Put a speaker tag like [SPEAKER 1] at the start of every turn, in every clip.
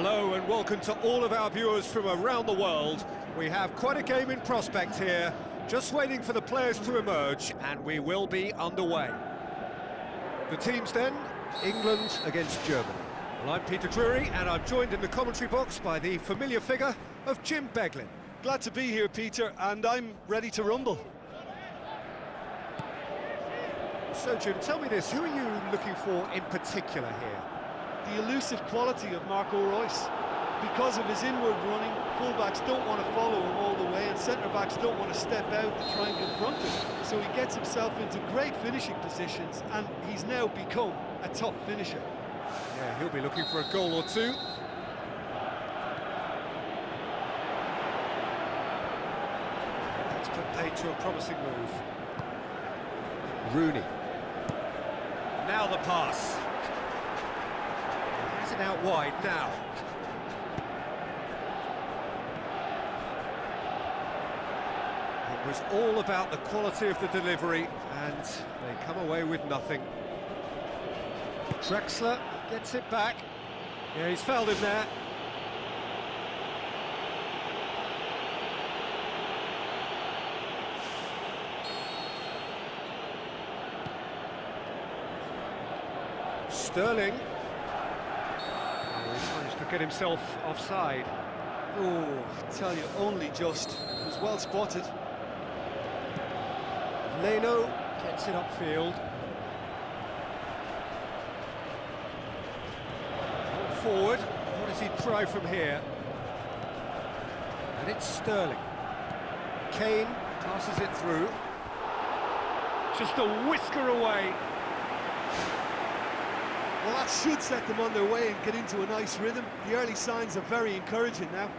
[SPEAKER 1] Hello and welcome to all of our viewers from around the world. We have quite a game in prospect here, just waiting for the players to emerge, and we will be underway. The teams then, England against Germany. Well, I'm Peter Drury, and I'm joined in the commentary box by the familiar figure of Jim Beglin.
[SPEAKER 2] Glad to be here, Peter, and I'm ready to rumble.
[SPEAKER 1] So, Jim, tell me this, who are you looking for in particular here?
[SPEAKER 2] The elusive quality of Marco Reus. Because of his inward running, fullbacks don't want to follow him all the way, and centre-backs don't want to step out to try and confront him. So he gets himself into great finishing positions, and he's now become a top finisher.
[SPEAKER 1] Yeah, he'll be looking for a goal or two. That's put paid to a promising move. Rooney. Now the pass. Has it out wide now. It was all about the quality of the delivery, and they come away with nothing. Drexler gets it back. Yeah, he's fouled him there. Sterling. Oh, he managed to get himself offside.
[SPEAKER 2] Oh, I tell you, only just. It was well spotted.
[SPEAKER 1] Leno gets it upfield. Forward, what does he try from here? And it's Sterling. Kane passes it through. Just a whisker away.
[SPEAKER 2] Well, that should set them on their way and get into a nice rhythm. The early signs are very encouraging now.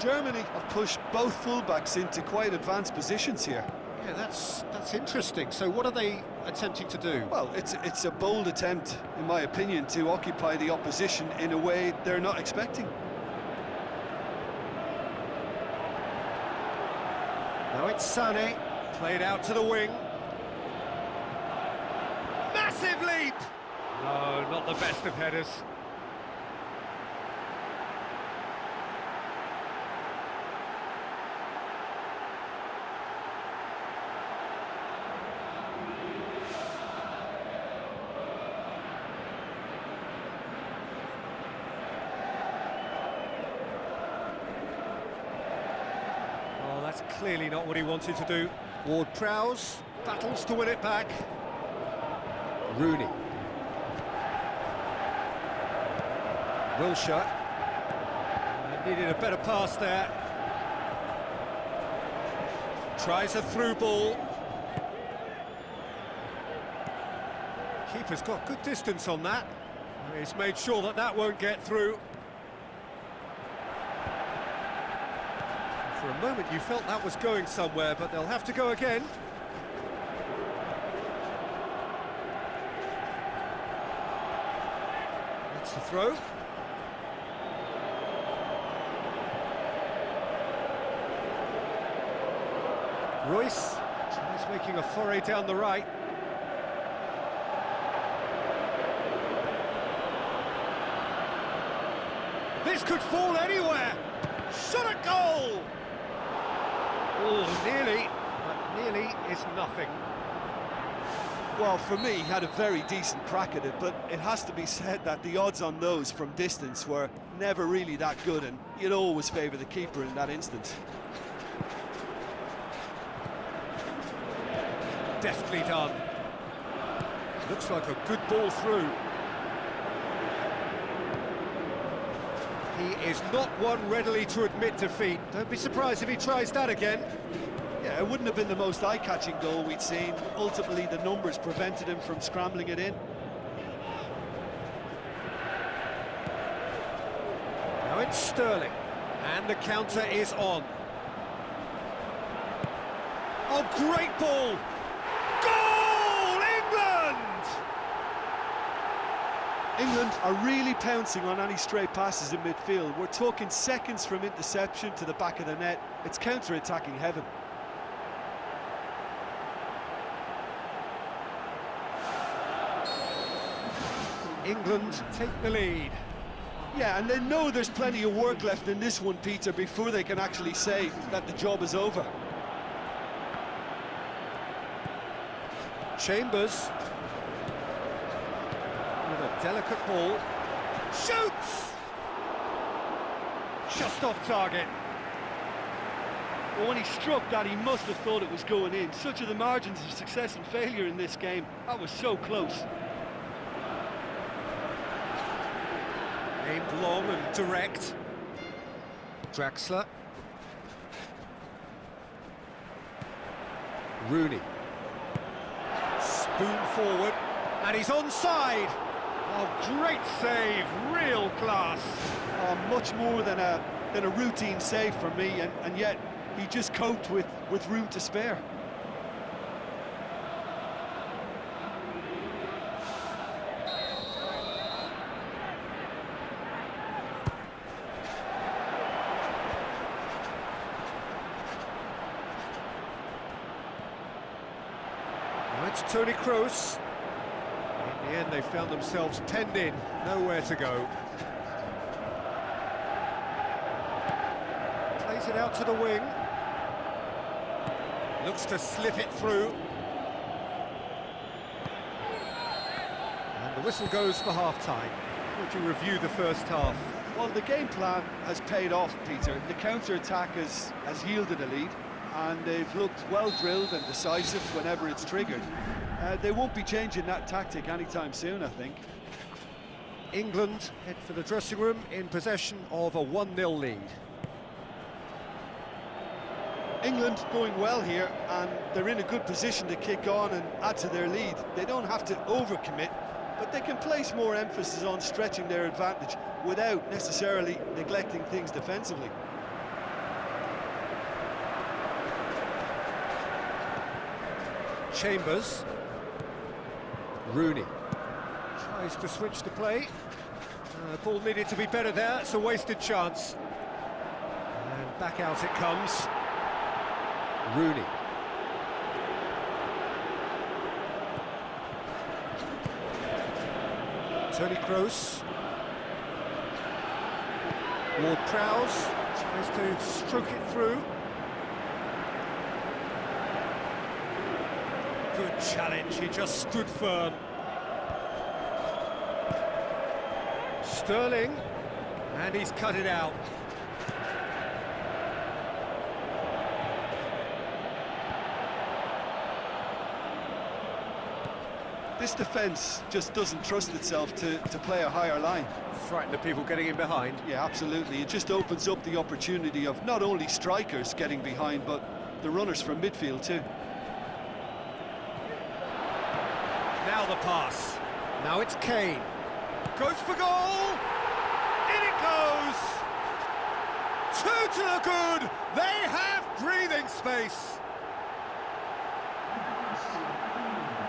[SPEAKER 2] Germany have pushed both fullbacks into quite advanced positions here.
[SPEAKER 1] Yeah, that's interesting. So what are they attempting to do?
[SPEAKER 2] Well, it's a bold attempt, in my opinion, to occupy the opposition in a way they're not expecting.
[SPEAKER 1] Now it's Sané, played out to the wing. Massive leap! No, not the best of headers. That's clearly not what he wanted to do. Ward-Prowse battles to win it back. Rooney. Wilshere. Needed a better pass there. Tries a through ball. Keeper's got good distance on that. He's made sure that that won't get through. For a moment you felt that was going somewhere, but they'll have to go again. That's the throw. Reus tries making a foray down the right. This could fall anywhere. Shot at goal! Oh, nearly, but nearly is nothing.
[SPEAKER 2] Well, for me, he had a very decent crack at it, but it has to be said that the odds on those from distance were never really that good, and you'd always favour the keeper in that instance.
[SPEAKER 1] Deftly done. Looks like a good ball through. He is not one readily to admit defeat. Don't be surprised if he tries that again.
[SPEAKER 2] Yeah, it wouldn't have been the most eye-catching goal we'd seen. Ultimately, the numbers prevented him from scrambling it in.
[SPEAKER 1] Now it's Sterling, and the counter is on. Oh, great ball! Goal, England!
[SPEAKER 2] England England are really pouncing on any stray passes in midfield. We're talking seconds from interception to the back of the net. It's counter-attacking heaven.
[SPEAKER 1] England take the lead.
[SPEAKER 2] Yeah, and they know there's plenty of work left in this one, Peter, before they can actually say that the job is over.
[SPEAKER 1] Chambers with a delicate ball. Shoots! Just off target.
[SPEAKER 2] Well, when he struck that, he must have thought it was going in. Such are the margins of success and failure in this game. That was so close.
[SPEAKER 1] Aimed long and direct. Draxler. Rooney. Spoon forward, and he's onside. Oh, great save, real class.
[SPEAKER 2] Oh, much more than a routine save for me, and yet he just coped with room to spare.
[SPEAKER 1] It's Toni Kroos. In the end, they found themselves penned in, nowhere to go. Plays it out to the wing. Looks to slip it through. And the whistle goes for half-time. Would you review the first half?
[SPEAKER 2] Well, the game plan has paid off, Peter. The counter-attack has yielded a lead, and they've looked well-drilled and decisive whenever it's triggered. They won't be changing that tactic anytime soon, I think.
[SPEAKER 1] England head for the dressing room in possession of a 1-0 lead.
[SPEAKER 2] England going well here, and they're in a good position to kick on and add to their lead. They don't have to overcommit, but they can place more emphasis on stretching their advantage without necessarily neglecting things defensively.
[SPEAKER 1] Chambers. Rooney tries to switch the play. Ball needed to be better there, it's a wasted chance. And back out it comes. Rooney. Toni Kroos. Ward-Prowse tries to stroke it through. Good challenge, he just stood firm. Sterling, and he's cut it out.
[SPEAKER 2] This defence just doesn't trust itself to play a higher line.
[SPEAKER 1] Frighten the people getting in behind.
[SPEAKER 2] Yeah, absolutely. It just opens up the opportunity of not only strikers getting behind, but the runners from midfield too.
[SPEAKER 1] Now the pass. Now it's Kane. Goes for goal! In it goes! Two to the good! They have breathing space!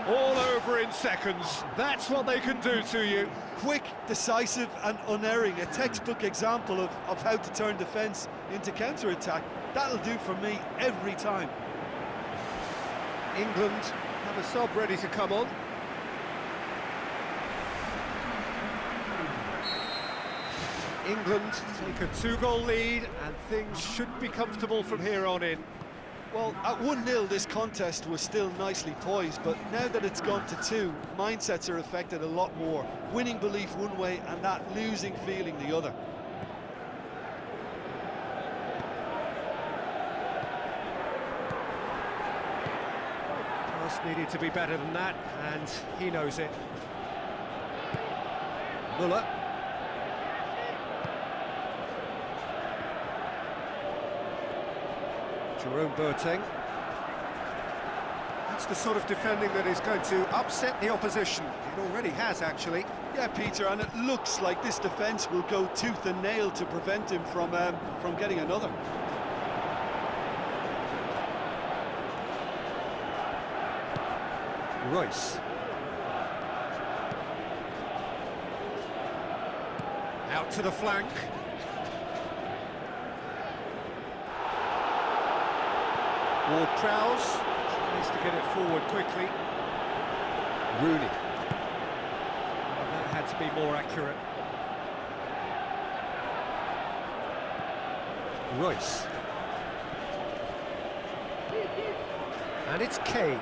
[SPEAKER 1] All over in seconds. That's what they can do to you.
[SPEAKER 2] Quick, decisive and unerring. A textbook example of how to turn defence into counter-attack. That'll do for me every time.
[SPEAKER 1] England have a sub ready to come on. England take a 2-goal lead, and things should be comfortable from here on in.
[SPEAKER 2] Well, at 1-0 this contest was still nicely poised, but now that it's gone to 2, mindsets are affected a lot more. Winning belief one way and that losing feeling the other.
[SPEAKER 1] Pass needed to be better than that, and he knows it. Muller. Jerome Boateng. That's the sort of defending that is going to upset the opposition. It already has, actually.
[SPEAKER 2] Yeah, Peter, and it looks like this defence will go tooth and nail to prevent him from getting another.
[SPEAKER 1] Royce. Out to the flank. Ward-Prowse tries to get it forward quickly. Rooney. Well, that had to be more accurate. Royce. And it's Kane.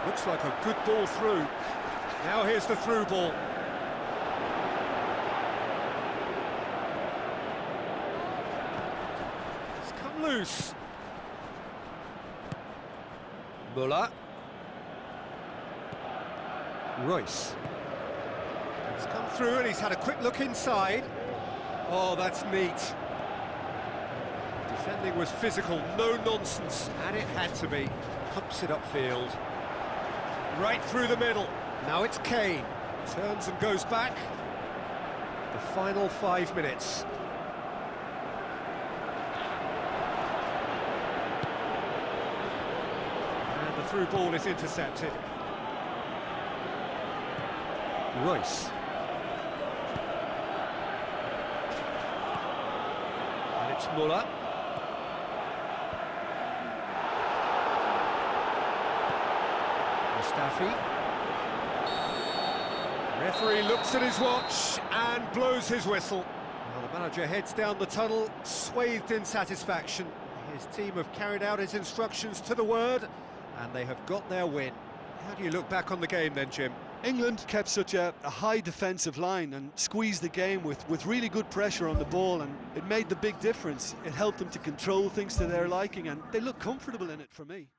[SPEAKER 1] Looks like a good ball through. Now here's the through ball. It's come loose. Muller. Royce. It's come through and he's had a quick look inside. Oh, that's neat. Defending was physical, no nonsense, and it had to be. Pumps it upfield. Right through the middle. Now it's Kane. Turns and goes back. The final 5 minutes. And the through ball is intercepted. Royce. And it's Muller. Mustafi. Referee looks at his watch and blows his whistle. Well, the manager heads down the tunnel, swathed in satisfaction. His team have carried out his instructions to the word, and they have got their win. How do you look back on the game then, Jim?
[SPEAKER 2] England kept such a high defensive line and squeezed the game with really good pressure on the ball, and it made the big difference. It helped them to control things to their liking, and they look comfortable in it for me.